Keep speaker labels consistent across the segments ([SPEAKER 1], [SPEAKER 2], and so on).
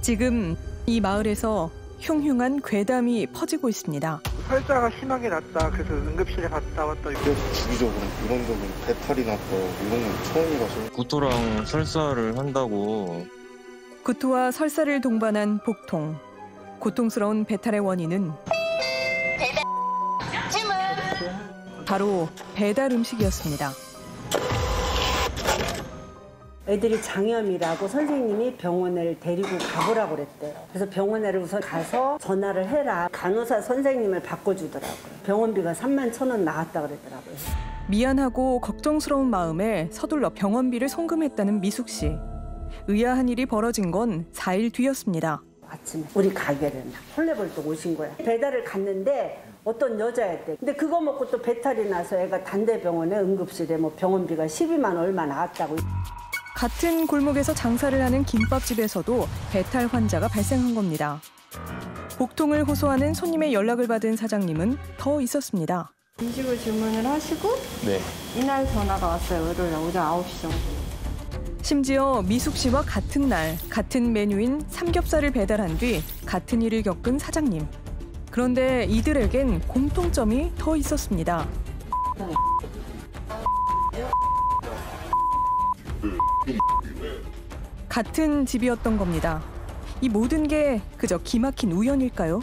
[SPEAKER 1] 지금 이 마을에서 흉흉한 괴담이 퍼지고 있습니다.
[SPEAKER 2] 설사가 심하게 났다. 그래서 응급실에 갔다 왔다.
[SPEAKER 3] 그래서 주기적으로 이런 적은 배탈이 났다. 이런 건 처음이라서.
[SPEAKER 4] 구토랑 설사를 한다고.
[SPEAKER 1] 구토와 설사를 동반한 복통. 고통스러운 배탈의 원인은 바로 배달 음식이었습니다.
[SPEAKER 5] 애들이 장염이라고 선생님이 병원을 데리고 가보라고 그랬대요. 그래서 병원에 우선 가서 전화를 해라. 간호사 선생님을 바꿔주더라고요. 병원비가 31,000원 나왔다 그러더라고요.
[SPEAKER 1] 미안하고 걱정스러운 마음에 서둘러 병원비를 송금했다는 미숙 씨. 의아한 일이 벌어진 건 4일 뒤였습니다.
[SPEAKER 5] 아침에 우리 가게를 막 헐레벌떡 오신 거야. 배달을 갔는데 어떤 여자였대. 근데 그거 먹고 또 배탈이 나서 애가 단대병원에 응급실에 뭐 병원비가 12만 얼마 나왔다고.
[SPEAKER 1] 같은 골목에서 장사를 하는 김밥집에서도 배탈 환자가 발생한 겁니다. 복통을 호소하는 손님의 연락을 받은 사장님은 더 있었습니다.
[SPEAKER 6] 음식을 주문을 하시고
[SPEAKER 4] 네.
[SPEAKER 6] 이날 전화가 왔어요. 월요일 오전 9시 정도.
[SPEAKER 1] 심지어 미숙 씨와 같은 날 같은 메뉴인 삼겹살을 배달한 뒤 같은 일을 겪은 사장님. 그런데 이들에겐 공통점이 더 있었습니다. 같은 집이었던 겁니다. 이 모든 게 그저 기막힌 우연일까요?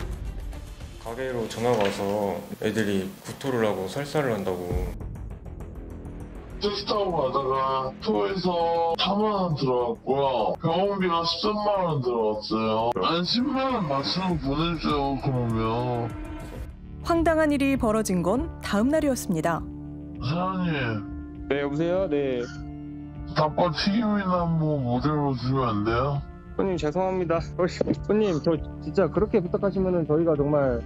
[SPEAKER 4] 가게로 전화가 와서 애들이 구토를 하고 설사를 한다고.
[SPEAKER 7] 택시 타고 가다가 토해서 4만 원 들어갔고요. 병원비가 13만 원 들어갔어요. 한 10만 원 맞추면 보내줘요, 그러면.
[SPEAKER 1] 황당한 일이 벌어진 건 다음 날이었습니다.
[SPEAKER 7] 사장님.
[SPEAKER 4] 네, 여보세요? 네.
[SPEAKER 7] 닭과 튀김이나 뭐 모델로 주면 안 돼요?
[SPEAKER 4] 손님 죄송합니다. 손님 저 진짜 그렇게 부탁하시면은 저희가 정말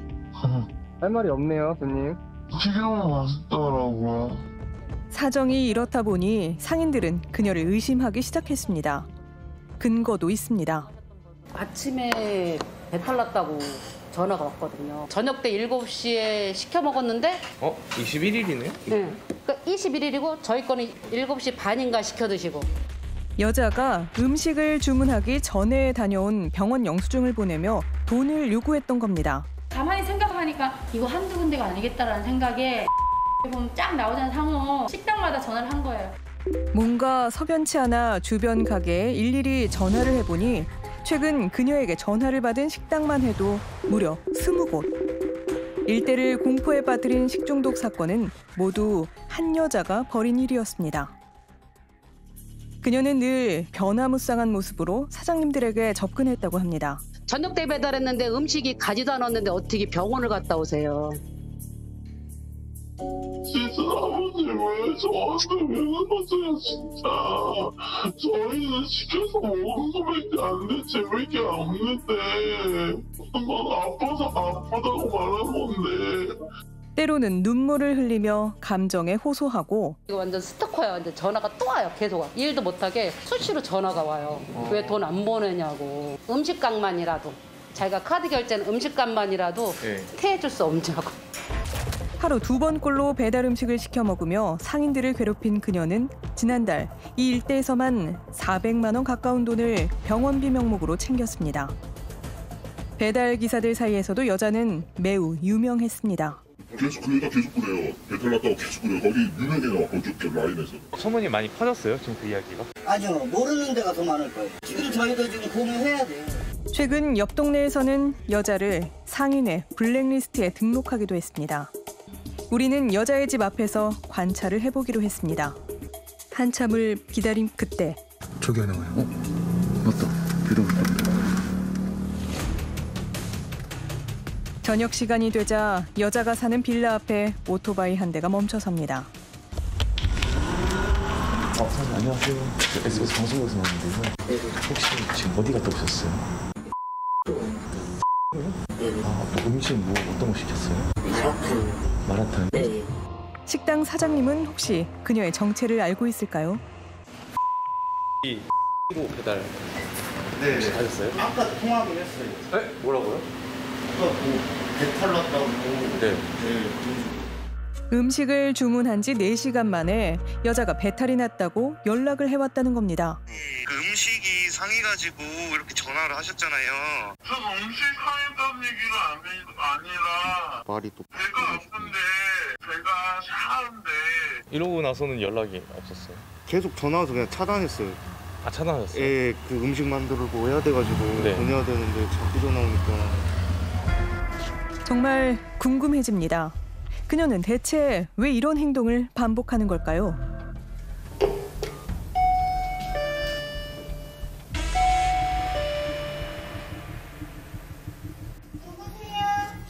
[SPEAKER 4] 할 말이 없네요, 손님.
[SPEAKER 7] 튀김은 맛있더라고요.
[SPEAKER 1] 사정이 이렇다 보니 상인들은 그녀를 의심하기 시작했습니다. 근거도 있습니다.
[SPEAKER 8] 아침에 배탈 났다고 전화가 왔거든요. 저녁 때 7시에 시켜 먹었는데
[SPEAKER 4] 21일이네요?
[SPEAKER 8] 네. 그러니까 21일이고 저희 거는 7시 반인가 시켜 드시고.
[SPEAKER 1] 여자가 음식을 주문하기 전에 다녀온 병원 영수증을 보내며 돈을 요구했던 겁니다.
[SPEAKER 9] 가만히 생각하니까 이거 한두 군데가 아니겠다라는 생각에 보면 쫙 나오잖아요, 상호. 식당마다 전화를 한 거예요.
[SPEAKER 1] 뭔가 석연치 않아 주변 가게에 일일이 전화를 해보니 최근 그녀에게 전화를 받은 식당만 해도 무려 20곳. 일대를 공포에 빠뜨린 식중독 사건은 모두 한 여자가 벌인 일이었습니다. 그녀는 늘 변화무쌍한 모습으로 사장님들에게 접근했다고 합니다.
[SPEAKER 8] 저녁 때 배달했는데 음식이 가지도 않았는데 어떻게 병원을 갔다 오세요?
[SPEAKER 7] 진짜 아버지 왜 저한테 왜 그러세요, 진짜. 저희는 시켜서 먹은 거밖에 안 돼. 재밌게 없는데. 난 아파서 아프다고 말한 건데.
[SPEAKER 1] 때로는 눈물을 흘리며 감정에 호소하고
[SPEAKER 8] 이거 완전 스토커야. 완전 전화가 또 와요. 계속 와. 일도 못하게 수시로 전화가 와요. 왜 돈 안 보내냐고. 음식값만이라도. 자기가 카드 결제는 음식값만이라도 태해줄 수 없냐고.
[SPEAKER 1] 하루 2번꼴로 배달 음식을 시켜 먹으며 상인들을 괴롭힌 그녀는 지난달 이 일대에서만 400만 원 가까운 돈을 병원비 명목으로 챙겼습니다. 배달 기사들 사이에서도 여자는 매우 유명했습니다.
[SPEAKER 10] 계속 그 여자 계속 그래요. 배탈 났다고 계속 그래요. 거기 유명해요. 그쪽 라인에서.
[SPEAKER 4] 소문이 많이 퍼졌어요, 지금 그 이야기가?
[SPEAKER 11] 아니요. 모르는 데가 더 많을 거예요. 지금 저희도 지금 공유해야 돼요.
[SPEAKER 1] 최근 옆 동네에서는 여자를 상인의 블랙리스트에 등록하기도 했습니다. 우리는 여자의 집 앞에서 관찰을 해보기로 했습니다. 한참을 기다린 그때
[SPEAKER 3] 저기 하나 와요. 맞다. 배달.
[SPEAKER 1] 저녁 시간이 되자 여자가 사는 빌라 앞에 오토바이 한 대가 멈춰섭니다.
[SPEAKER 3] 사장님 안녕하세요. SBS 방송국에서 왔는데요. 혹시 지금 어디 갔다 오셨어요? 음식 뭐 어떤 거 시켰어요? 마라탕.
[SPEAKER 11] 네.
[SPEAKER 1] 식당 사장님은 혹시 그녀의 정체를 알고 있을까요?
[SPEAKER 4] 이거 배달
[SPEAKER 11] 네.
[SPEAKER 4] 혹시 가셨어요?
[SPEAKER 11] 아까 통화를 했어요.
[SPEAKER 4] 네? 뭐라고요?
[SPEAKER 11] 아까 뭐 배탈 났다고.
[SPEAKER 4] 네.
[SPEAKER 1] 음식을 주문한 지 4시간 만에 여자가 배탈이 났다고 연락을 해왔다는 겁니다.
[SPEAKER 12] 그 음식이 상해가지고 이렇게 전화를 하셨잖아요.
[SPEAKER 7] 전 음식 상했다는 얘기가 아니라
[SPEAKER 3] 말이 또
[SPEAKER 7] 배가 아픈데 배가 샤는데
[SPEAKER 3] 이러고 나서는 연락이 없었어요.
[SPEAKER 13] 계속 전화와서 그냥 차단했어요.
[SPEAKER 3] 아, 차단하셨어요?
[SPEAKER 13] 예, 그 음식 만들고 해야 돼가지고
[SPEAKER 3] 네.
[SPEAKER 13] 보내야 되는데 자꾸 전화 오니까.
[SPEAKER 1] 정말 궁금해집니다. 그녀는 대체 왜 이런 행동을 반복하는 걸까요?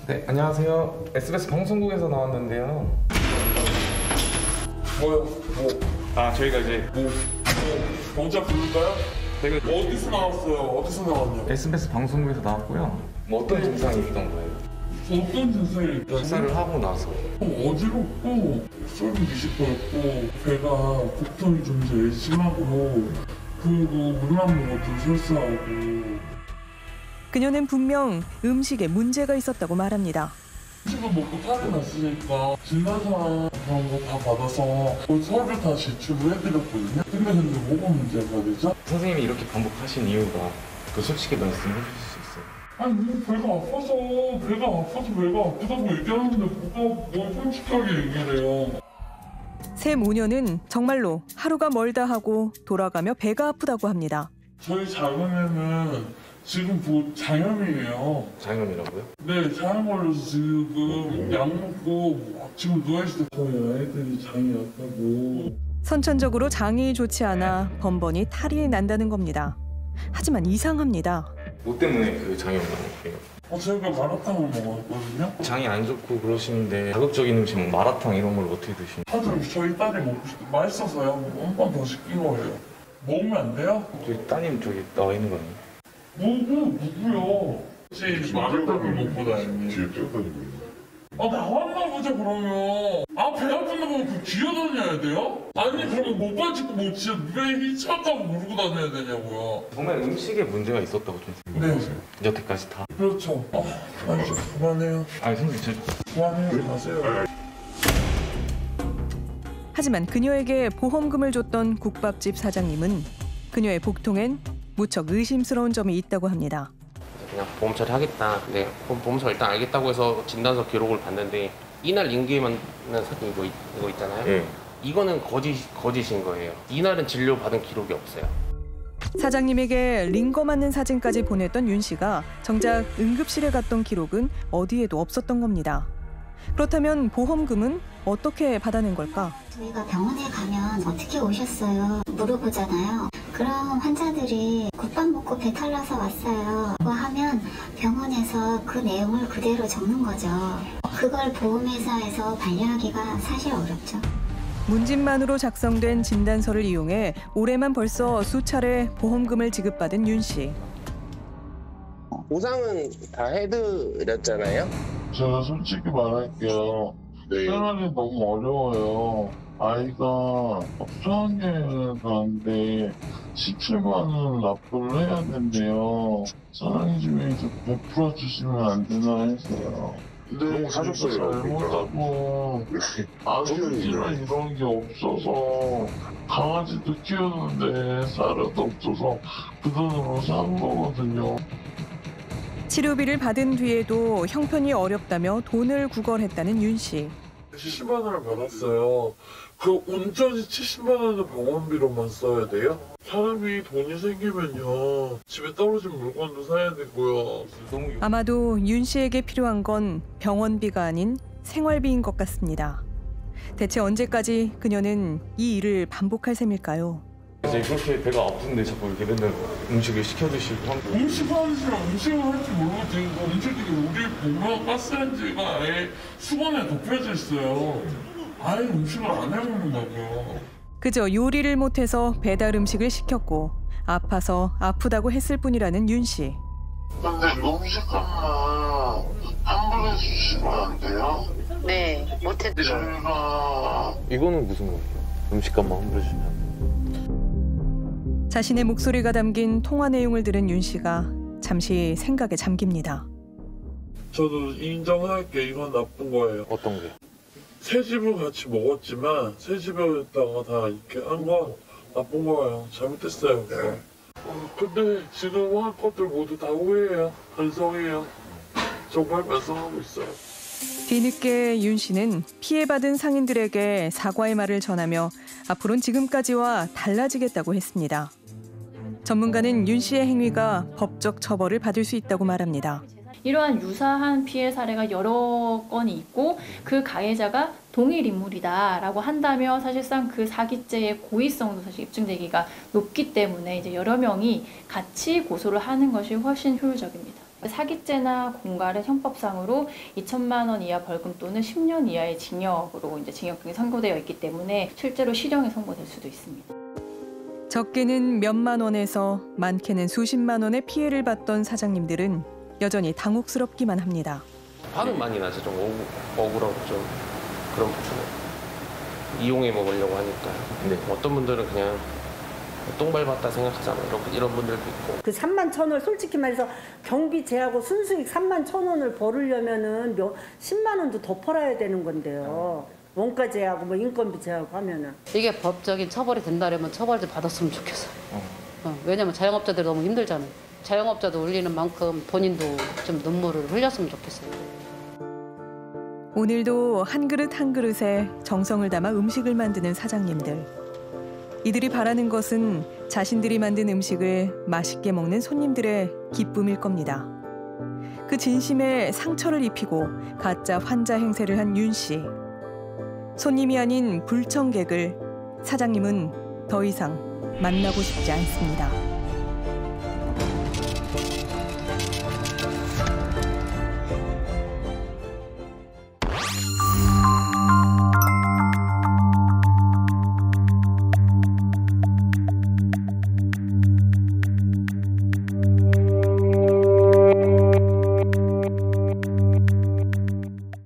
[SPEAKER 3] 네, 안녕하세요. SBS 방송국에서 나왔는데요.
[SPEAKER 7] 뭐요?
[SPEAKER 3] 아, 저희가 이제
[SPEAKER 7] 먼저 부를까요?
[SPEAKER 3] 저희가
[SPEAKER 7] 어디서 나왔어요? 어디서 나왔냐고?
[SPEAKER 3] SBS 방송국에서 나왔고요. 뭐 어떤 증상이 있던 거예요?
[SPEAKER 7] 어떤 증상이 있다고?
[SPEAKER 3] 식사를 하고 나서
[SPEAKER 7] 어지럽고 속이 미식거렸고 배가 복통이 좀 제일 심하고 그리고 물만 먹어도 설사하고
[SPEAKER 1] 그녀는 분명 음식에 문제가 있었다고 말합니다.
[SPEAKER 7] 음식을 먹고 탈이 났으니까 진단서 그런 거 다 받아서 서류 다 제출을 해드렸거든요. 근데 뭐가 문제가 되죠?
[SPEAKER 3] 선생님이 이렇게 반복하신 이유가 그 솔직히 말씀해 주실 수 있어요?
[SPEAKER 7] 아니 배가 아프다고 얘기하는데 뭐가 뭘 솔직하게 얘기를 해요.
[SPEAKER 1] 새 모녀는 정말로 하루가 멀다 하고 돌아가며 배가 아프다고 합니다.
[SPEAKER 7] 저희 작은애는 지금 장염이에요.
[SPEAKER 3] 장염이라고요?
[SPEAKER 7] 네, 장염 걸려서 지금 약 먹고 지금 누워있어요. 저희 아이들이 장이 약하고.
[SPEAKER 1] 선천적으로 장이 좋지 않아 번번이 탈이 난다는 겁니다. 하지만 이상합니다.
[SPEAKER 3] 뭐 때문에 그 장염이 나요?
[SPEAKER 7] 저희가 마라탕을 먹었거든요.
[SPEAKER 3] 장이 안 좋고 그러시는데 자극적인 음식, 뭐 마라탕 이런 걸 어떻게 드시는?
[SPEAKER 7] 하도 저희 딸이 먹고 싶대. 맛있어서요. 한 번 더 시킨 거예요. 먹으면 안 돼요?
[SPEAKER 3] 저희 따님 저기 나와 있는 거 아니에요?
[SPEAKER 7] 누구요? 혹시 마라탕을 먹고 다니니?
[SPEAKER 10] 뒤에 뛰어다니고 있는.
[SPEAKER 7] 나왔나 보자 그러면. 배 아픈다고 그 기어다녀야 돼요? 아니 그러면 목발 짚고 뭐 진짜 왜 휘청하고 모르고 다녀야 되냐고요.
[SPEAKER 3] 정말 음식에 문제가 있었다고 좀 생각해요.
[SPEAKER 7] 네.
[SPEAKER 3] 여태까지 다.
[SPEAKER 7] 그렇죠. 아니 좀 그만해요.
[SPEAKER 3] 아니 선생님
[SPEAKER 7] 그만해요. 가세요.
[SPEAKER 1] 하지만 그녀에게 보험금을 줬던 국밥집 사장님은 그녀의 복통엔 무척 의심스러운 점이 있다고 합니다.
[SPEAKER 14] 그냥 보험 처리하겠다. 근데 보험서 일단 알겠다고 해서 진단서 기록을 봤는데 이날 링크에만 사진 이거 있잖아요.
[SPEAKER 3] 네.
[SPEAKER 14] 이거는 거짓인 거예요. 이날은 진료 받은 기록이 없어요.
[SPEAKER 1] 사장님에게 링거 맞는 사진까지 보냈던 윤 씨가 정작 응급실에 갔던 기록은 어디에도 없었던 겁니다. 그렇다면 보험금은 어떻게 받아낸 걸까?
[SPEAKER 15] 저희가 병원에 가면 어떻게 오셨어요? 물어보잖아요. 그럼 환자들이 국밥 먹고 배탈 나서 왔어요. 라고 하면 병원에서 그 내용을 그대로 적는 거죠. 그걸 보험회사에서 반려하기가 사실 어렵죠.
[SPEAKER 1] 문진만으로 작성된 진단서를 이용해 올해만 벌써 수차례 보험금을 지급받은 윤 씨.
[SPEAKER 14] 보상은 다 해드렸잖아요.
[SPEAKER 7] 제가 솔직히 말할게요. 생활이 너무 어려워요. 아이가 수학여행을 가는데 17만 원 납부를 해야 된대요. 사랑해주면 좀 베풀어 주시면 안 되나 해서요. 근데
[SPEAKER 10] 하셨어요.
[SPEAKER 7] 잘못하고 아들이랑 이런 게 없어서 강아지도 키우는데 쌀도 없어서 그 돈으로 산 거거든요.
[SPEAKER 1] 치료비를 받은 뒤에도 형편이 어렵다며 돈을 구걸했다는 윤 씨.
[SPEAKER 7] 70만 원을 받았어요. 그 온전히 70만 원을 병원비로만 써야 돼요? 사람이 돈이 생기면요 집에 떨어진 물건도 사야 되고요.
[SPEAKER 1] 아마도 윤 씨에게 필요한 건 병원비가 아닌 생활비인 것 같습니다. 대체 언제까지 그녀는 이 일을 반복할 셈일까요?
[SPEAKER 3] 이제 그렇게 배가 아픈데 자꾸 이렇게 맨날 음식을 시켜드시고 하면
[SPEAKER 7] 음식을 할 줄 모르고 지금 음식이 우리 보면 가스레인지가 아예 수건에 덮여져 있어요. 아예 음식을 안 해먹는다고요.
[SPEAKER 1] 그저 요리를 못해서 배달 음식을 시켰고 아파서 아프다고 했을 뿐이라는 윤 씨.
[SPEAKER 7] 근데 음식값만 환불해 주시면 안 돼요?
[SPEAKER 8] 네, 못해도.
[SPEAKER 7] 저희가
[SPEAKER 3] 이거는 무슨 거예요? 음식값만 환불해주면
[SPEAKER 1] 자신의 목소리가 담긴 통화 내용을 들은 윤 씨가 잠시 생각에 잠깁니다.
[SPEAKER 7] 저도 인정할게. 이건 나쁜 거예요.
[SPEAKER 3] 어떤 게?
[SPEAKER 7] 새 집을 같이 먹었지만 새 집에다가 다 이렇게 한 거 나쁜 거예요. 잘못했어요. 그거. 근데 지금 한 것들 모두 다 후회해요. 반성해요. 정말 반성하고 있어요.
[SPEAKER 1] 뒤늦게 윤 씨는 피해받은 상인들에게 사과의 말을 전하며 앞으로는 지금까지와 달라지겠다고 했습니다. 전문가는 윤 씨의 행위가 법적 처벌을 받을 수 있다고 말합니다.
[SPEAKER 9] 이러한 유사한 피해 사례가 여러 건이 있고 그 가해자가 동일 인물이다라고 한다면 사실상 그 사기죄의 고의성도 사실 입증되기가 높기 때문에 이제 여러 명이 같이 고소를 하는 것이 훨씬 효율적입니다. 사기죄나 공갈은 형법상으로 2천만 원 이하 벌금 또는 10년 이하의 징역으로 이제 징역형이 선고되어 있기 때문에 실제로 실형이 선고될 수도 있습니다.
[SPEAKER 1] 적게는 몇만 원에서 많게는 수십만 원의 피해를 봤던 사장님들은 여전히 당혹스럽기만 합니다.
[SPEAKER 14] 화는 많이 나죠. 좀 억울하고 좀 그런 부분에 이용해 먹으려고 하니까. 근데 어떤 분들은 그냥 똥 밟았다 생각하잖아요. 이런 분들도 있고.
[SPEAKER 5] 그 3만 1,000원 솔직히 말해서 경비 제하고 순수익 3만 1,000원을 벌으려면은 10만 원도 더 벌어야 되는 건데요. 원가 제하고 뭐 인건비 제하고 하면은
[SPEAKER 8] 이게 법적인 처벌이 된다면 처벌을 받았으면 좋겠어요. 왜냐면 자영업자들이 너무 힘들잖아요. 자영업자도 울리는 만큼 본인도 좀 눈물을 흘렸으면 좋겠어요.
[SPEAKER 1] 오늘도 한 그릇 한 그릇에 정성을 담아 음식을 만드는 사장님들. 이들이 바라는 것은 자신들이 만든 음식을 맛있게 먹는 손님들의 기쁨일 겁니다. 그 진심에 상처를 입히고 가짜 환자 행세를 한 윤 씨. 손님이 아닌 불청객을 사장님은 더 이상 만나고 싶지 않습니다.